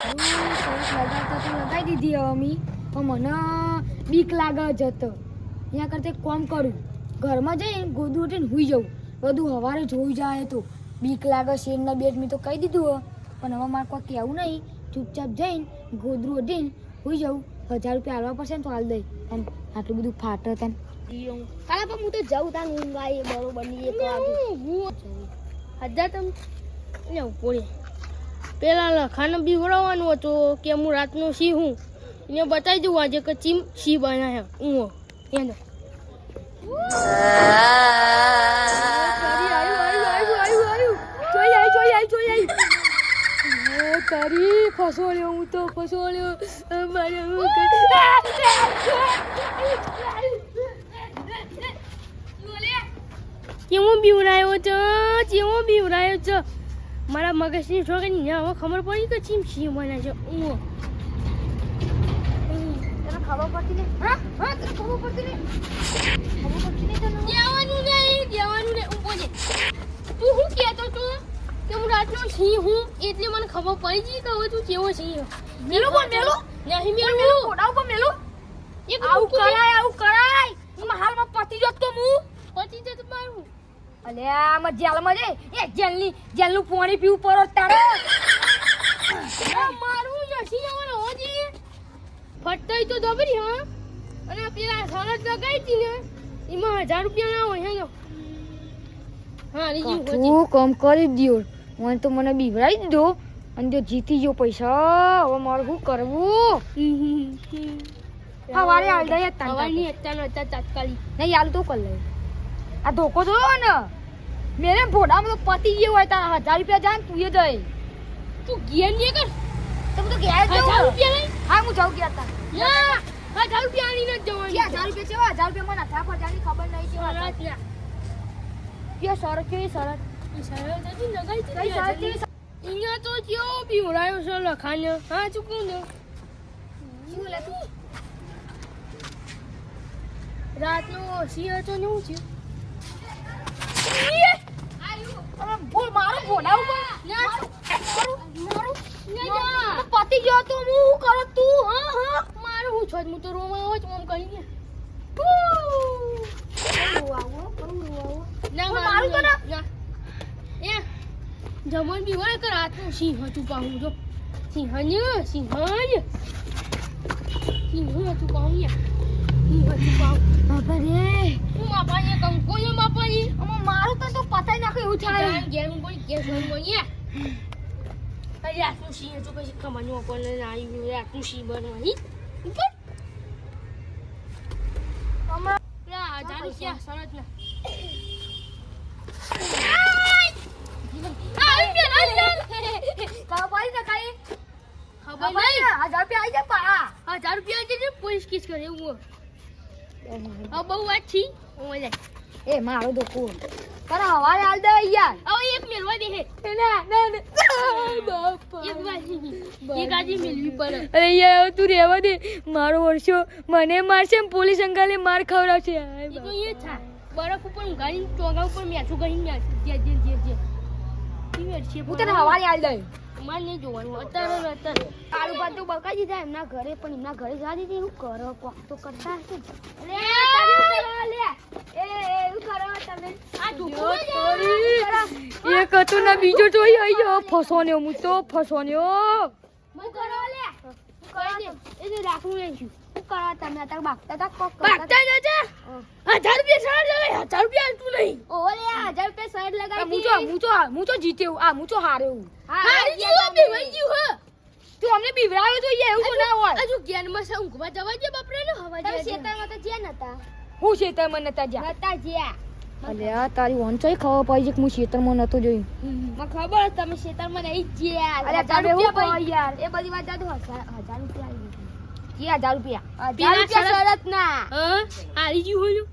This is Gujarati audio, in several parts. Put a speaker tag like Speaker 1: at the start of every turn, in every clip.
Speaker 1: સરસ લગાવતા તો લગાવી દીધી હવે મી પણ મને બીક લાગે જતો અહીંયા કરતા એક કામ કરું ઘરમાં જઈને ગોદડું ઉઠીને સૂઈ જવું બધું સવારે જોઈ જાય તો બીક લાગે શેરના બેટ મેં તો કહી દીધું હો પણ હવે મારે કોઈ કહેવું નહીં ચૂપચાપ જઈને ગોદડું ઉઠીને સૂઈ જવું 1000 રૂપિયા હાલવા પડશે ને તો હાલ દઈ અને આટલું બધું ફાટે તને
Speaker 2: કાલા પણ હું તો જાઉં તાન ઊંઘ આવી બરોબર ની 1 વાગે 1000 તમ ને ઉપર પેલા લખાને બીવડાવવાનું હતું કે હું રાતનો સી હું એને બતાવી દઉં આજે કે ચીમ સી બનાવ્યા હું એને
Speaker 1: તારી ફસોલ્યો હું તો ફસોલ્યો
Speaker 2: કેવો બીવડાયો છે મારા મગજની છોકરીને હવે ખબર પડી કે ચીમ સી બનાવે છે હું
Speaker 1: તને ખબર પડતી ને હા તને ખબર પડતી ને તને
Speaker 2: દેવાનું નહીં ઊભો છે તું શું કહેતો તું કે હું રાતનો સી હું એટલે મને ખબર પડી ગઈ કે હવે તું કેવો સી
Speaker 1: મેલો બોલ મેલો
Speaker 2: નહીં
Speaker 1: મેલો
Speaker 2: મેલું
Speaker 1: કોડા ઉપર મેલો
Speaker 2: એક
Speaker 1: આવું કરાય હું હાલમાં પતી જોત તો હું
Speaker 2: પતિ જત મારું
Speaker 1: અલ્યા આમાં જેલમાં જઈ એ જેલનું પાણી પીવું પડો તારે
Speaker 2: મારું નથી જવાનું હોજી ફટાઈ તો દબરી હા અને પેલા સરસ લગાઈ હતી ને એમાં 1000 રૂપિયા ના હોય હા રીજી
Speaker 1: તું કામ કરી દ્યો મને તો મને બીવડાવી દીધો અને જો જીતી ગયો પૈસા હવે મારે શું કરવું સવારે હાલ દઈ
Speaker 2: હવાની અત્યાર તાત્કાલિક
Speaker 1: નહીં હાલ તો કર લે આ ધોકો જોયો ને મેરે ભોડામાં તો પતી ગયો હોય તારા 1000 રૂપિયા જાય ને તું એ દઈ
Speaker 2: તું ઘેર નહીં કર
Speaker 1: તો હું તો ઘેર
Speaker 2: 1000
Speaker 1: જાઉં
Speaker 2: રૂપિયા લઈ
Speaker 1: હા હું જાઉં ગયા તા
Speaker 2: ના 1000 રૂપિયા આની નથી જવાની
Speaker 1: 1000 રૂપિયા છે 1000 રૂપિયા મને હતા પર જાની ખબર નહીં છે
Speaker 2: સરસ લ્યા.
Speaker 1: કે સરસ કે સરસ
Speaker 2: એ સરસ હતી લગાઈ
Speaker 1: કઈ
Speaker 2: હતી
Speaker 1: સરસ કે
Speaker 2: અહીંયા તો કેવો પીવડાયો છે લખાને હા ચૂકું ને
Speaker 1: શું લે તું
Speaker 2: રાતનો સી હતો ને હું છે
Speaker 1: તમે ભૂલ મારો ભોડા ઉપર મારું પતી ગયો તો હું શું કરો તું હા
Speaker 2: મારું હું છો હું તો રોવા હોત મમ કરી ને ના
Speaker 1: મારું તો ના.
Speaker 2: એ જમણ બી હોય કે રાતનું સિંહ હતું પાહું જો સિંહ હતું પાહું
Speaker 1: બાપા રે
Speaker 2: હું માપાની કંકો ને માપાની
Speaker 1: આમાં મારું તો પતાઈ નાખે એવું થાય
Speaker 2: ઘેર બોલ ઘેર બોલીએ અરે રાતનું સિંહ હતું પછી કમાનું આપણને આવી રાતનું સિંહ બનવાની ઉપર
Speaker 1: હમણાં
Speaker 2: 1000 રૂપિયા સરસ ના
Speaker 1: ખબર ને કઈ
Speaker 2: ખબર નહીં
Speaker 1: 1000 રૂપિયા આવી જાય પા
Speaker 2: 1000 રૂપિયા છે પોલીસ કેસ કરે એવું હવે બહુ વાત છી ઓલે
Speaker 1: એ મારો ધોકો તારા હવારે હાલ દે યાર
Speaker 2: હવે એક મેલવા દે હે
Speaker 1: ના બાપા
Speaker 2: એક વાત એક આજે મેલવી પડે
Speaker 1: અરે યાર તું રહેવા દે મારો વર્ષો મને મારશે ને પોલીસ અંકલે માર ખવડાવશે
Speaker 2: એ તો એ થાય બરફ ઉપર ઊંઘાડી ચોગા ઉપર મેઠું કરીને જે
Speaker 1: હું તને હવારે હાલ દે
Speaker 2: માર નહીં જોવાનું અત્યારે
Speaker 1: કાળુ બાદ તો બકાઈ દીધા એમના ઘરે પણ એમના ઘરે જવા દીધી હું કરો કોક તો કરતા હશે લે એવું કરો તમે
Speaker 2: આ ધોકો
Speaker 1: એક હતું ને બીજો જોઈ આવી ગયો ફસોન્યો હું તો ફસોન્યો
Speaker 2: હું કરો લે કરી દે એ જે રાખવું નહીં છું
Speaker 1: શું કરો તમે અત્યારે બાગતા તા કોક
Speaker 2: ભાગતા જજે 1000 રૂપિયા સાર લગાય 1000 રૂપિયા તું નહીં
Speaker 1: ઓ લે 1000 રૂપિયા સાઈડ લગાવી હું તો જીત્યો આ હું તો હાર્યો
Speaker 2: હારી જીવો બી વઈ જીવ હ
Speaker 1: તું અમને બીવરાયો તો એવું તો ના હોય
Speaker 2: હજુ જ્ઞાનમાં છે ઊંઘવા જવા દે બાપરે ને હવા
Speaker 1: તમે
Speaker 2: દે
Speaker 1: શેતામાં તો જ્યાં નતા હું શેતામાં નતા જ્યાં
Speaker 2: નતા જ્યા
Speaker 1: અલે આ તારી વંચાઈ ખબર પડી કે હું શેતરમાં નતો જોઈ
Speaker 2: મને ખબર તમે શેતારમાં નહીં જ્યા
Speaker 1: અલે તમે હું કહો યાર એ બધી વાત જાદુ 1000 રૂપિયા આવી ગઈ 1000 રૂપિયા 1000 રૂપિયા શરત ના
Speaker 2: હા હારી જીવ હોયો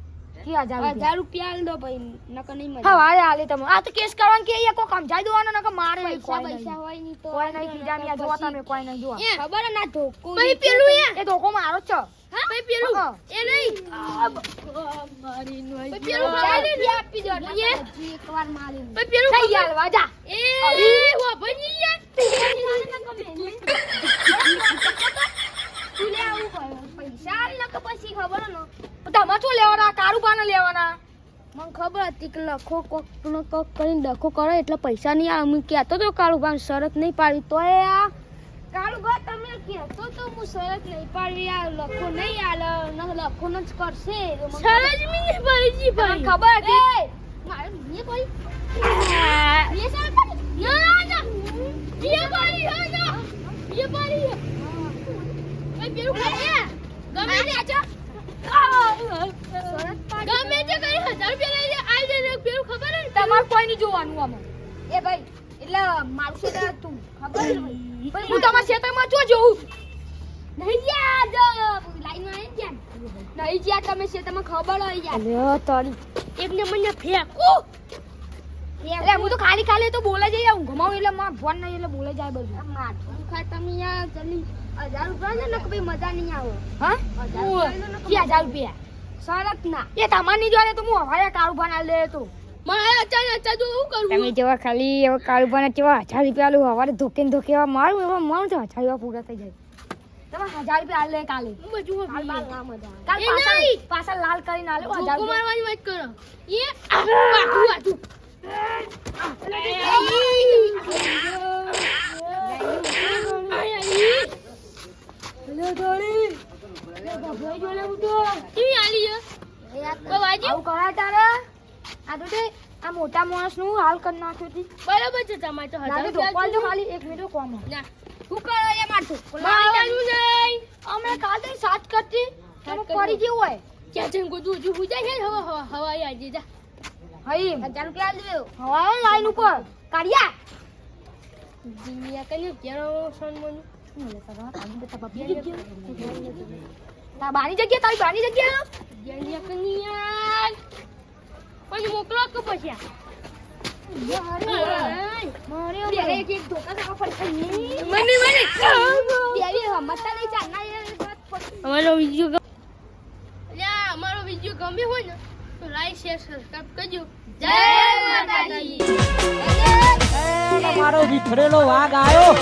Speaker 1: કે 1000
Speaker 2: રૂપિયા આલ દો ભાઈ નકર નહીં મળે
Speaker 1: હા વારે હાલે તમે આ તો કેસ કરવાનું કે કો સમજાઈ દેવાનો નકર મારે
Speaker 2: પૈસા પૈસા હોય નહીં તો
Speaker 1: કોઈ નહીં કીધા મે જોવા તમે કોઈ નહીં જોવા
Speaker 2: ખબર ના ધોકો ભાઈ પેલું
Speaker 1: એ ધોકો મારો જ છે
Speaker 2: હા ભાઈ પેલું એ નહીં મારી નો પેલું ખાલી આપી દો
Speaker 1: એકવાર મારી
Speaker 2: ભાઈ પેલું
Speaker 1: થઈ યાર વાજા
Speaker 2: એ વા ભાઈ યાર ખબર હતી કે લખો કોક કરીને ડખો કરે એટલે પૈસા નહીં આવે. હું કહેતો તો કાળુભા શરત નહીં પાડી તોય આ કાળુભા તમે કહેતો તો હું શરત નહીં પાડી આ લખો નહીં આલે ન લખો ન જ કરશે શરત નહીં પાડી ભાઈ ખબર હતી મારે નહીં પાડી ये शरत पाડી ના ના ये પાડી હા ના ये પાડી એ પેલું ખાય ગમે તે આચો ગમે તે કરી 1000 રૂપિયા લઈ લે આઈ દે પેલું ખબર હે
Speaker 1: તમારે કોઈ નહીં જોવાનું આમાં એ ભાઈ એટલે મારું છે તું ખબર ને ભાઈ હું તમારા ખેતરમાં જો જોઉં
Speaker 2: નહીં યાદ લાઈન માં આવી ગયા
Speaker 1: નહીં જ્યાં તમે ખેતરમાં ખબર હોય યાર
Speaker 2: અરે તારી એકને મને ફેંકો
Speaker 1: એટલે હું તો ખાલી તો બોલે જઈએ હું ઘમાવું એટલે માં ફોન નહીં એટલે બોલે જાય બધું
Speaker 2: માથું ખાય તમે યાર જલ્દી 1000 રૂપિયા લે ને કે ભાઈ મજા નહીં આવે
Speaker 1: હા
Speaker 2: 1000 રૂપિયા
Speaker 1: શરત ના એ તમારની જોડે તો હું હવારે કાળુભા ના લે તો
Speaker 2: મારે અચાનક જો શું કરું
Speaker 1: તમે જેવા ખાલી એવા કાળુભા ના જેવા 1000 રૂપિયા લો હવારે ધોકે એવા મારું એવા મારું તો 1000 રૂપિયા પૂરા થઈ જાય તમે 1000 રૂપિયા લે કાલે
Speaker 2: બધું
Speaker 1: કાલ ના મજા કાલ
Speaker 2: એ નહીં.
Speaker 1: પાછા લાલ કરીને આલે 1000
Speaker 2: જોકો
Speaker 1: રૂપિયા
Speaker 2: મારવાની વાત કરો એ આટલું
Speaker 1: લે દોડી લે ભાઈ જોલે ઉઠો
Speaker 2: કેવી આલી છે
Speaker 1: આવું કરાય તારે આ તો તે આ મોટા માણસ નું હાલ કરી નાખ્યું હતી
Speaker 2: બરાબર છે તમારે તો 1000
Speaker 1: ધોપાલ તો
Speaker 2: રૂપિયા
Speaker 1: ખાલી એક મિનિટ કોમ
Speaker 2: ના
Speaker 1: શું કરે એ મારતું
Speaker 2: મારવાનું નહીં
Speaker 1: અમે કાલ તો સાત કરતી તમે પડી જેવું હોય
Speaker 2: ક્યાં છે ગોદું હજુ હુજાય છે હવા હવા આજે જા
Speaker 1: હઈ
Speaker 2: 1000 રૂપિયા દેવો
Speaker 1: હવા લાઈન ઉપર કાઢ્યા
Speaker 2: જીયા કને કેરો સન્માન
Speaker 1: તા બાની જગ્યા તારી બાની જગ્યા
Speaker 2: જીયા કનિયા કોઈ મોકલો કે પછી
Speaker 1: મારે એક ધોકા દેવા પડશે
Speaker 2: મને
Speaker 1: દેવી મત્તા નહીં ચાલના
Speaker 2: અમારો વિડિયો અમારો વિડિયો ગમ્યો હોય ને તો લાઈક શેર સબસ્ક્રાઇબ કરજો જય માતાજી
Speaker 3: તમારો વિખરેલો વાઘ આવ્યો.